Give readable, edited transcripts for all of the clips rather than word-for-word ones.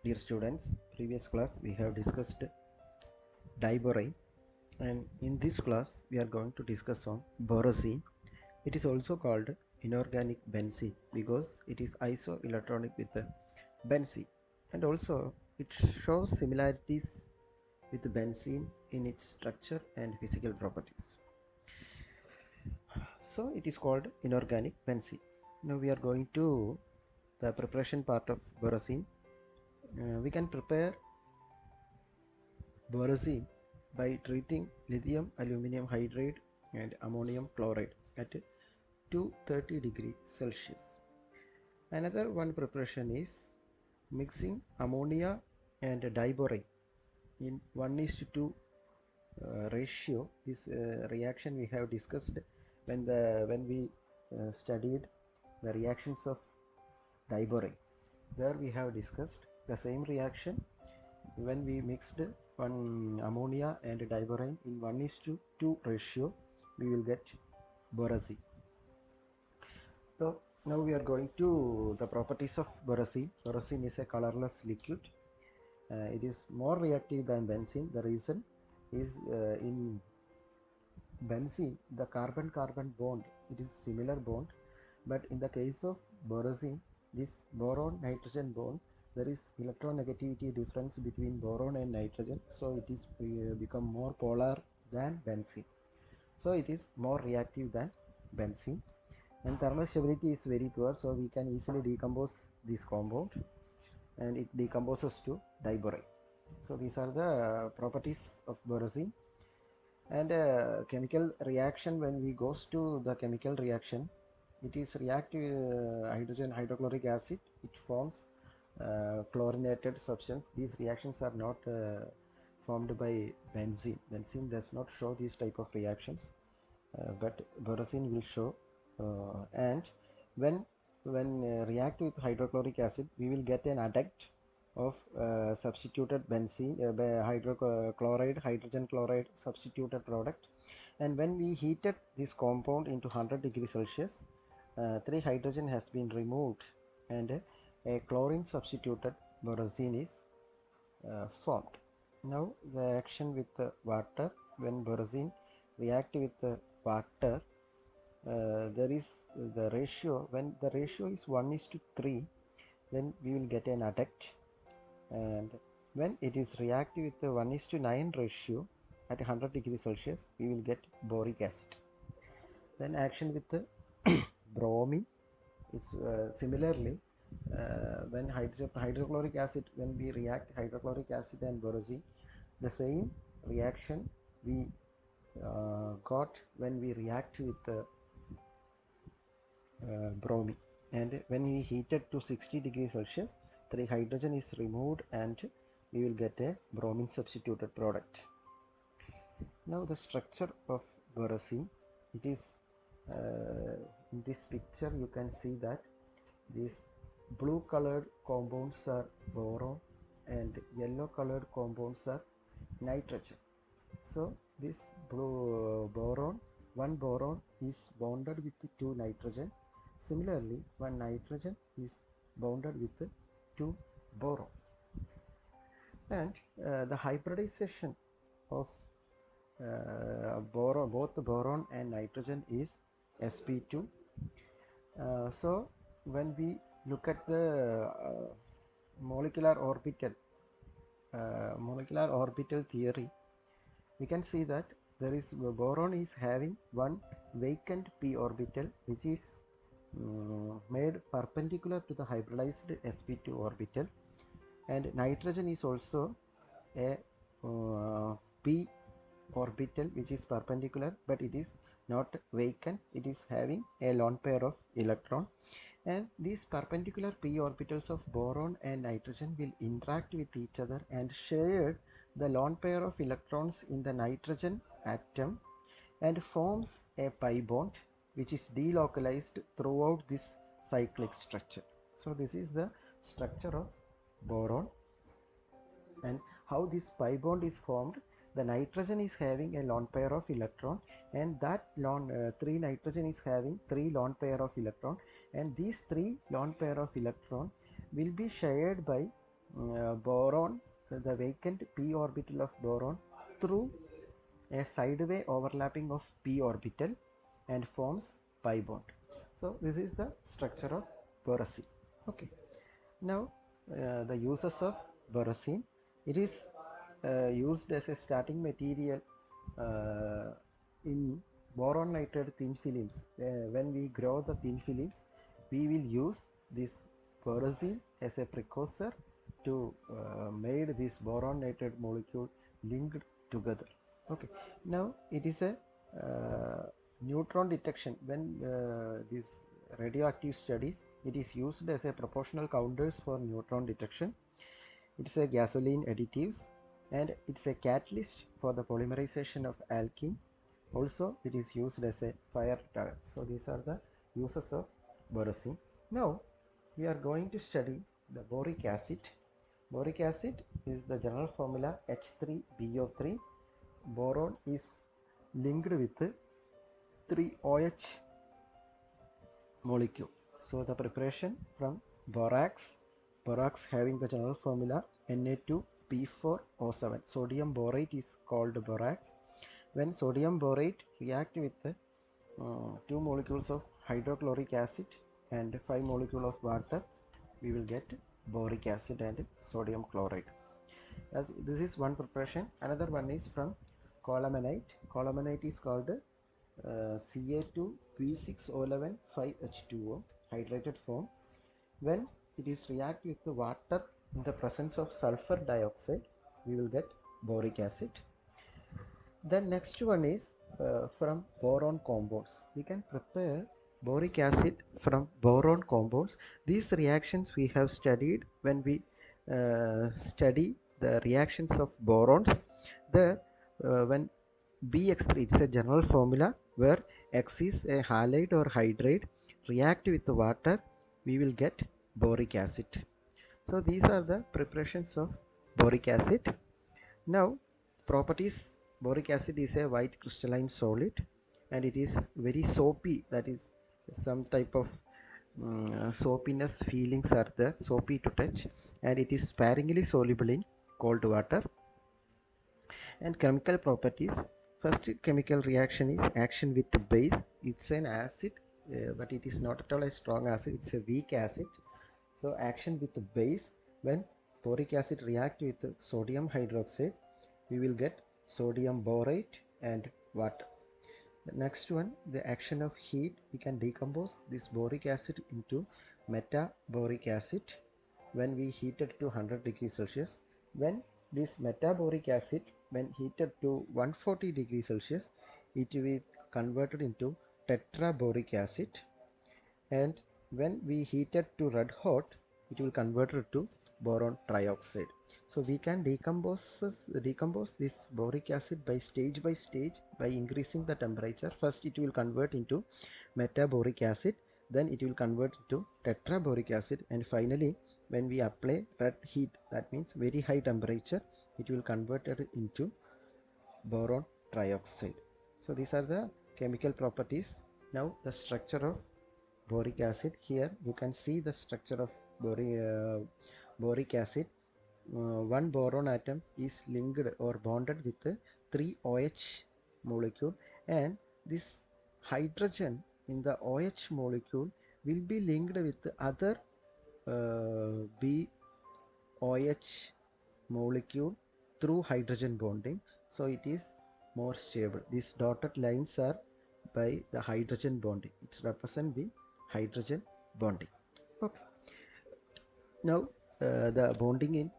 Dear students, previous class we have discussed diborane, and in this class we are going to discuss on borosine. It is also called inorganic benzene because it is isoelectronic with the benzene, and also it shows similarities with the benzene in its structure and physical properties. So it is called inorganic benzene. Now we are going to the preparation part of borosine. We can prepare borosine by treating lithium aluminum hydride and ammonium chloride at 230 degrees Celsius. Another one preparation is mixing ammonia and diborane in 1:2 ratio. This reaction we have discussed when we studied the reactions of diborane. There we have discussed the same reaction when we mixed one ammonia and diborane in 1:2 ratio, we will get borosine. So now we are going to the properties of borosine. Borosine is a colorless liquid. It is more reactive than benzene. The reason is in benzene the carbon-carbon bond, it is similar bond, but in the case of borosine, this boron nitrogen bond, there is electronegativity difference between boron and nitrogen, so it is become more polar than benzene, so it is more reactive than benzene. And thermal stability is very poor, so we can easily decompose this compound and it decomposes to diborane. So these are the properties of borosine. And chemical reaction, when we goes to the chemical reaction, it is react with hydrogen hydrochloric acid. It forms chlorinated substance. These reactions are not formed by benzene. Benzene does not show these type of reactions, but borosine will show. And when react with hydrochloric acid, we will get an adduct of substituted benzene, hydrogen chloride substituted product. And when we heated this compound into 100 degrees Celsius, 3 hydrogen has been removed and a chlorine substituted borosine is formed. Now the action with the water, when borosine react with the water, there is the ratio, when the ratio is 1:3, then we will get an adduct. And when it is reactive with the 1:9 ratio at 100 degrees Celsius, we will get boric acid. Then action with the bromine is similarly, when hydrochloric acid, when we react hydrochloric acid and borosine, the same reaction we got when we react with the bromine. And when we heated to 60 degrees Celsius, 3 hydrogen is removed and we will get a bromine substituted product. Now the structure of borosine, it is in this picture you can see that these blue colored compounds are boron and yellow colored compounds are nitrogen. So this blue boron, one boron is bonded with 2 nitrogen. Similarly, one nitrogen is bonded with 2 boron. And the hybridization of boron, both boron and nitrogen, is sp2. So when we look at the molecular orbital theory, we can see that there is boron is having one vacant p orbital which is made perpendicular to the hybridized sp2 orbital, and nitrogen is also a p orbital which is perpendicular, but it is not vacant, it is having a lone pair of electron. And these perpendicular p orbitals of boron and nitrogen will interact with each other and share the lone pair of electrons in the nitrogen atom and forms a pi bond which is delocalized throughout this cyclic structure. So this is the structure of boron. And how this pi bond is formed: the nitrogen is having a lone pair of electron, and that 3 nitrogen is having 3 lone pair of electron, and these 3 lone pair of electron will be shared by boron, the vacant p orbital of boron through a sideway overlapping of p orbital and forms pi bond. So this is the structure of borosine. Okay. Now the uses of borosine. It is used as a starting material in boron nitride thin films. When we grow the thin films, we will use this borosine as a precursor to made this boron nitride molecule linked together. Okay. Now it is a neutron detection. When this radioactive studies, it is used as a proportional counters for neutron detection. It's a gasoline additives, and it's a catalyst for the polymerization of alkene. Also it is used as a fire retardant. So these are the uses of borosine. Now we are going to study the boric acid. Boric acid is the general formula H3BO3. Boron is linked with 3OH molecule. So the preparation from borax having the general formula Na2P4O7. Sodium borate is called borax. When sodium borate react with 2 molecules of hydrochloric acid and 5 molecules of water, we will get boric acid and sodium chloride. This is one preparation. Another one is from colamanite. Colamanite is called Ca2p6O11 5H2O hydrated form. When it is react with the water in the presence of sulfur dioxide, we will get boric acid. The next one is from boron compounds. We can prepare boric acid from boron compounds. These reactions we have studied when we study the reactions of borons. When BX3, it's a general formula where X is a halide or hydride, react with the water, we will get boric acid. So these are the preparations of boric acid. Now properties: boric acid is a white crystalline solid and it is very soapy, that is some type of soapiness feelings are there, soapy to touch, and it is sparingly soluble in cold water. And chemical properties: first chemical reaction is action with base. It's an acid, but it is not at all a strong acid, it's a weak acid. So action with the base: when boric acid react with sodium hydroxide, we will get sodium borate and water. The next one, the action of heat: we can decompose this boric acid into metaboric acid when we heat it to 100 degrees Celsius. When this metaboric acid, when heated to 140 degrees Celsius, it will be converted into tetraboric acid, and when we heat it to red hot, it will convert it to boron trioxide. So we can decompose this boric acid by stage by increasing the temperature. First it will convert into metaboric acid, then it will convert to tetraboric acid, and finally when we apply red heat, that means very high temperature, it will convert it into boron trioxide. So these are the chemical properties. Now the structure of boric acid. Here you can see the structure of boric acid. One boron atom is linked or bonded with 3OH molecule, and this hydrogen in the OH molecule will be linked with other BOH molecule through hydrogen bonding, so it is more stable. These dotted lines are by the hydrogen bonding, it represents the hydrogen bonding. Okay. Now the bonding in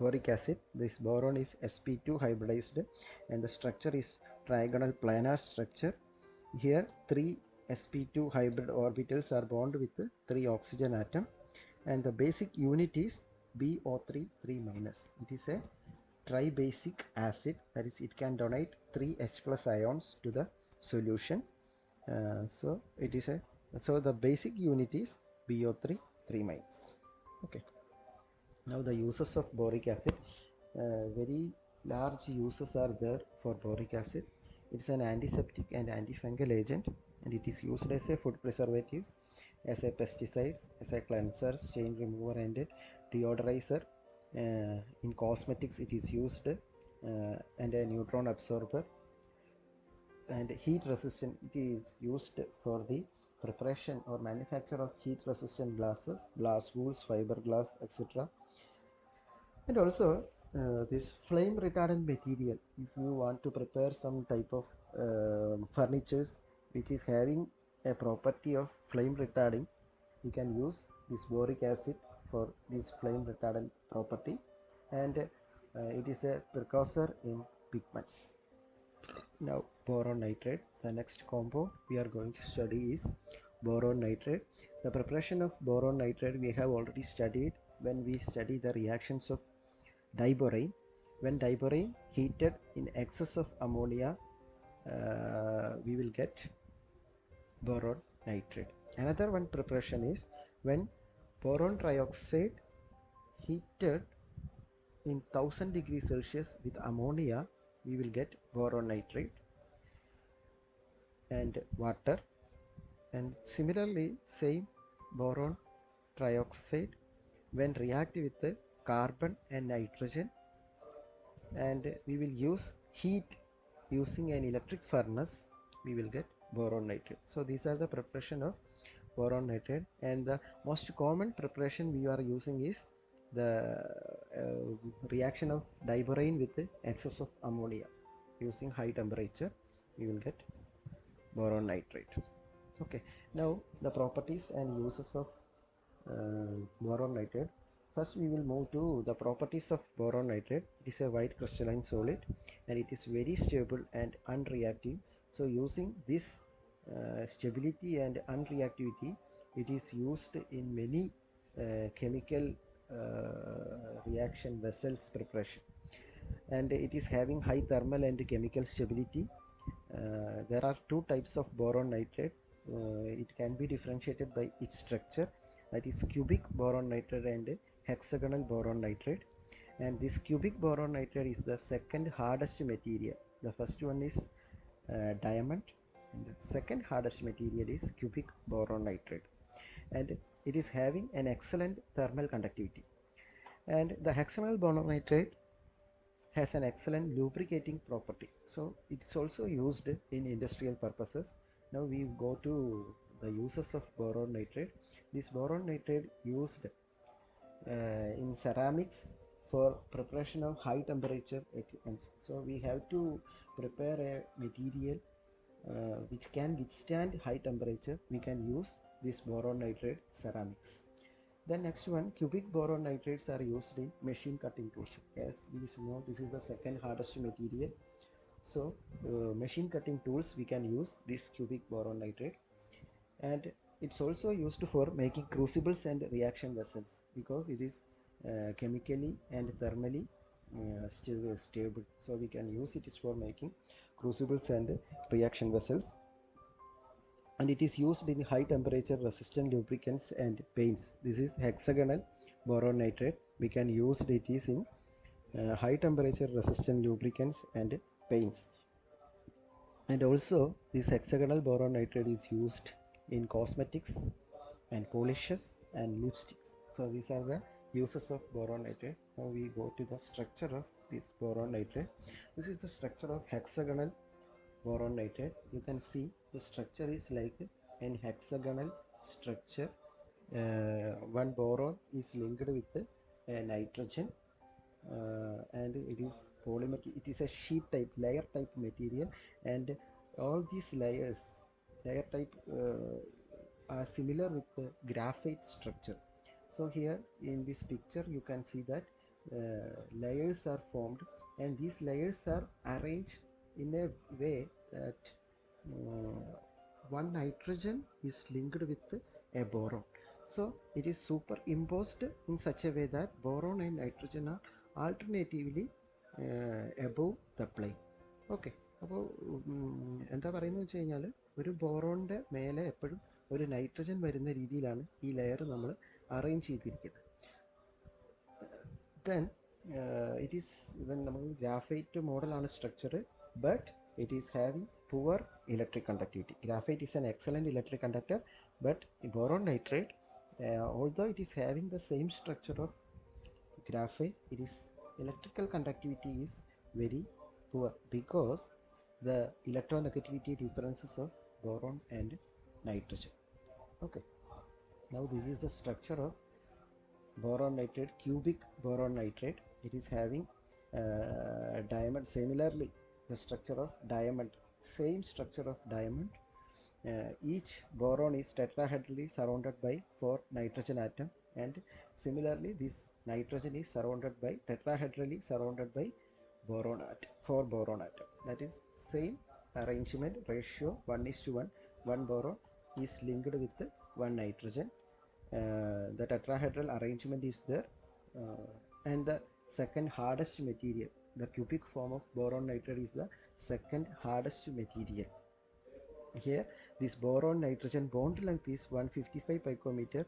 boric acid, this boron is sp2 hybridized and the structure is trigonal planar structure. Here 3 sp2 hybrid orbitals are bonded with 3 oxygen atom, and the basic unit is BO3 3-. It is a tribasic acid, that is it can donate 3 H plus ions to the solution. So it is a, so the basic unit is BO3 3-. Okay. Now the uses of boric acid, very large uses are there for boric acid. It's an antiseptic and antifungal agent, and it is used as a food preservatives, as a pesticides, as a cleanser, stain remover and deodorizer, In cosmetics it is used, and a neutron absorber, and heat resistant it is used for the preparation or manufacture of heat resistant glasses, glass wools, fiberglass, etc. And also this flame retardant material, if you want to prepare some type of furnitures which is having a property of flame retarding, we can use this boric acid for this flame retardant property, and it is a precursor in pigments. Now boron nitrate, the next compound we are going to study is boron nitrate. The preparation of boron nitrate we have already studied when we study the reactions of diborane. When diborane heated in excess of ammonia, we will get boron nitrate. Another one preparation is when boron trioxide heated in 1000 degrees Celsius with ammonia, we will get boron nitrate and water. And similarly, same boron trioxide when react with the carbon and nitrogen, and we will use heat using an electric furnace, we will get boron nitrate. So these are the preparation of boron nitrate, and the most common preparation we are using is the reaction of diborane with the excess of ammonia. Using high temperature we will get boron nitrate. Okay, now the properties and uses of boron nitrate. First we will move to the properties of boron nitrate. It is a white crystalline solid and it is very stable and unreactive. So using this stability and unreactivity, it is used in many chemical reaction vessels preparation, and it is having high thermal and chemical stability. There are two types of boron nitrate. It can be differentiated by its structure, that is cubic boron nitrate and hexagonal boron nitrate. And this cubic boron nitrate is the second hardest material. The first one is diamond, and the second hardest material is cubic boron nitrate, and it is having an excellent thermal conductivity. And the hexagonal boron nitrate has an excellent lubricating property, so it is also used in industrial purposes. Now we go to the uses of boron nitrate. This boron nitrate used in ceramics for preparation of high temperature equipments. So we have to prepare a material which can withstand high temperature. We can use this boron nitrate ceramics. The next one, cubic boron nitrates are used in machine cutting tools. As we know, this is the second hardest material. So machine cutting tools we can use this cubic boron nitrate, and it's also used for making crucibles and reaction vessels because it is chemically and thermally stable. So we can use it for making crucibles and reaction vessels, and it is used in high temperature resistant lubricants and paints. This is hexagonal boron nitrate. We can use it is in high temperature resistant lubricants and paints. And also this hexagonal boron nitrate is used in cosmetics and polishes and lipsticks. So these are the uses of boron nitrate. Now we go to the structure of this boron nitrate. This is the structure of hexagonal boron nitrate. You can see the structure is like an hexagonal structure. One boron is linked with a nitrogen, and it is polymer. It is a sheet type, layer type material, and all these layer type are similar with the graphite structure. So here in this picture you can see that layers are formed, and these layers are arranged in a way that one nitrogen is linked with a boron. So it is superimposed in such a way that boron and nitrogen are alternatively above the plane. Okay, അപ്പോൾ എന്താ പറയുന്നത് വെച്ച് കഴിഞ്ഞാൽ ഒരു ബോറോണിൻ്റെ മേലെ എപ്പോഴും ഒരു nitrogen വരുന്ന രീതിയിലാണ് ഈ ലെയർ നമ്മൾ അറേഞ്ച് ചെയ്തിരിക്കുന്നത്. ദെൻ ഇറ്റ് ഈസ് ഇവൻ നമുക്ക് ഗ്രാഫൈറ്റ് മോഡലാണ് structure, but it is having poor electric conductivity. Graphite is an excellent electric conductor, but boron nitrate, although it is having the same structure of graphite, it is electrical conductivity is very poor because the electronegativity differences of boron and nitrogen. Okay, now this is the structure of boron nitrate, cubic boron nitrate. It is having diamond. Similarly, the structure of diamond, same structure of diamond. Each boron is tetrahedrally surrounded by 4 nitrogen atom, and similarly this nitrogen is surrounded by tetrahedrally surrounded by boron atom, 4 boron atom. That is same arrangement ratio 1:1. One boron is linked with 1 nitrogen. The tetrahedral arrangement is there, and the second hardest material, the cubic form of boron nitrate, is the second hardest material. Here this boron nitrogen bond length is 155 picometer,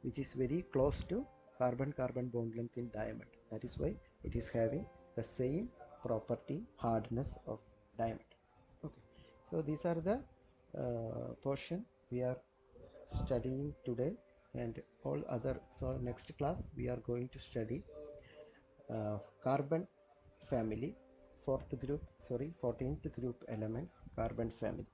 which is very close to carbon carbon bond length in diamond. That is why it is having the same property, hardness of diamond. Okay, so these are the portion we are studying today, and all other. So next class we are going to study carbon family, 14th group elements, carbon family.